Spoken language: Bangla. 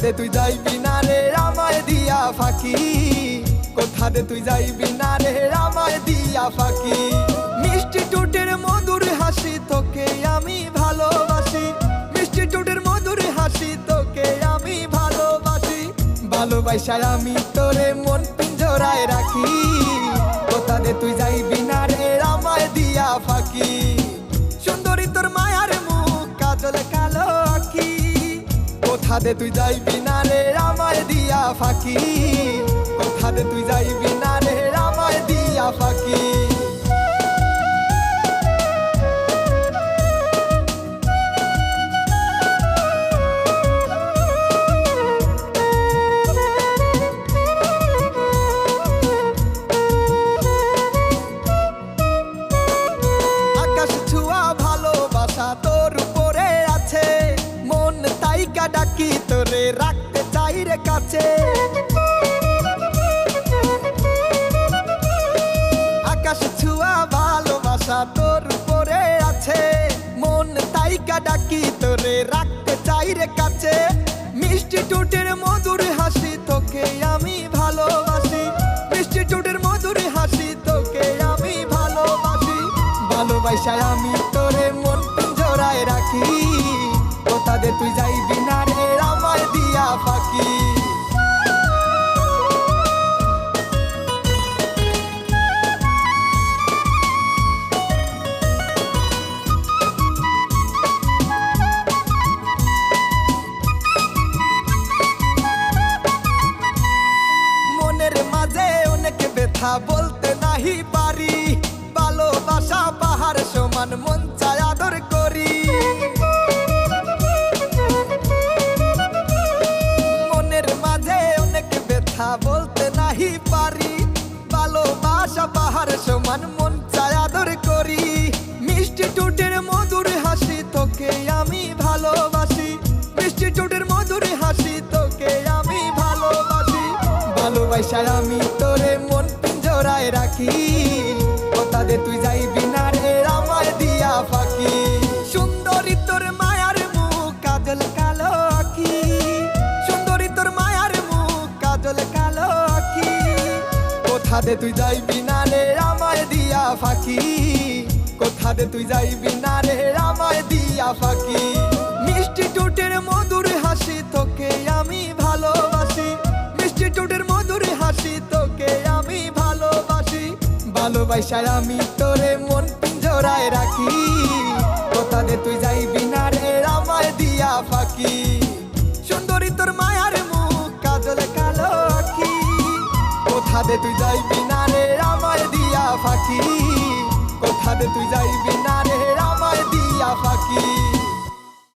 দে তুই যাইবি না রে আমায় দিয়া ফাঁকি, কোথা দে তুই যাইবি না রে আমায় দিয়া ফাঁকি। মিষ্টি ঠোঁটের মধুর হাসি তোকে আমি ভালোবাসি, মিষ্টি ঠোঁটের মধুর হাসি তোকে আমি ভালোবাসি। ভালোবাসায় আমি তোরে মন পিঞ্জরায় রাখি, কোথা দে তুই যাইবি না রে আমায় দিয়া ফাঁকি। সুন্দরী তোর মায়ার মুখ কাজল কালো আঁখি, কোথা দে তুই যাইবি না রে আমায় দিয়া ফাঁকি, কোথা দে তুই যাইবি না রে আমায় দিয়া ফাঁকি। আকাশ ছোঁয়া ভালোবাসা তোর উপরে আছে, মন তাইকা ডাকি তোরে রাখতে চাই রে কাছে। আকাশ ছোঁয়া ভালোবাসা তোর উপরে আছে, মন তাইকা ডাকি তোরে রাখতে চাই রে কাছে। মিষ্টি ঠোঁটের মধুর হাসি তোকে আমি ভালোবাসি, মিষ্টি ঠোঁটের মধুর হাসি তোকে আমি ভালোবাসি। ভালোবাসায় আমি তোরে মন পিঞ্জরায় রাখি, কোথা দে তুই যাইবি না রে আমায় দিয়া ফাঁকি। মনের মাঝে অনেক ব্যথা বলতে নাহি পারি, ভালোবাসা পাহাড় সমান মন চায় আদর করি। মনের মাঝে অনেক ব্যথা বলতে নাহি পারি, ভালোবাসা পাহাড় সমান মন চায় আদর করি। মিষ্টি ঠোঁটের মধুর হাসি তোকে আমি ভালোবাসি, মিষ্টি ঠোঁটের মধুর হাসি তোকে আমি ভালোবাসি। ভালোবাসায় আমি তোরে মন পিঞ্জরায় রাখি, কোথা দে তুই যাইবি না রে আমায় দিয়া ফাঁকি। সুন্দরী তোর মায়ার মুখ কাজল কালো আঁখি, সুন্দরী তোর মায়ার মুখ কাজল কালো আঁখি, কোথা দে তুই যাইবি না রে আমায় দিয়া ফাঁকি, কোথা দে তুই যাইবি না রে আমায় দিয়া ফাঁকি। মিষ্টি ঠোঁটের মধুর হাসি তোকে আমি ভালোবাসি, মিষ্টি ঠোঁটের মধুর হাসি তোকে আমি ভালোবাসি। ভালোবাসায় আমি তোরে মন পিঞ্জরায় রাখি, কোথা দে তুই যাইবি না রে আমায় দিয়া ফাঁকি। সুন্দরী তোর মায়ার মুখ কাজল কালো আঁখি, কোথা দে তুই যাইবি না রে আমায় দিয়া ফাঁকি, কোথা দে তুই যাইবি না রে আমায় দিয়া ফাঁকি।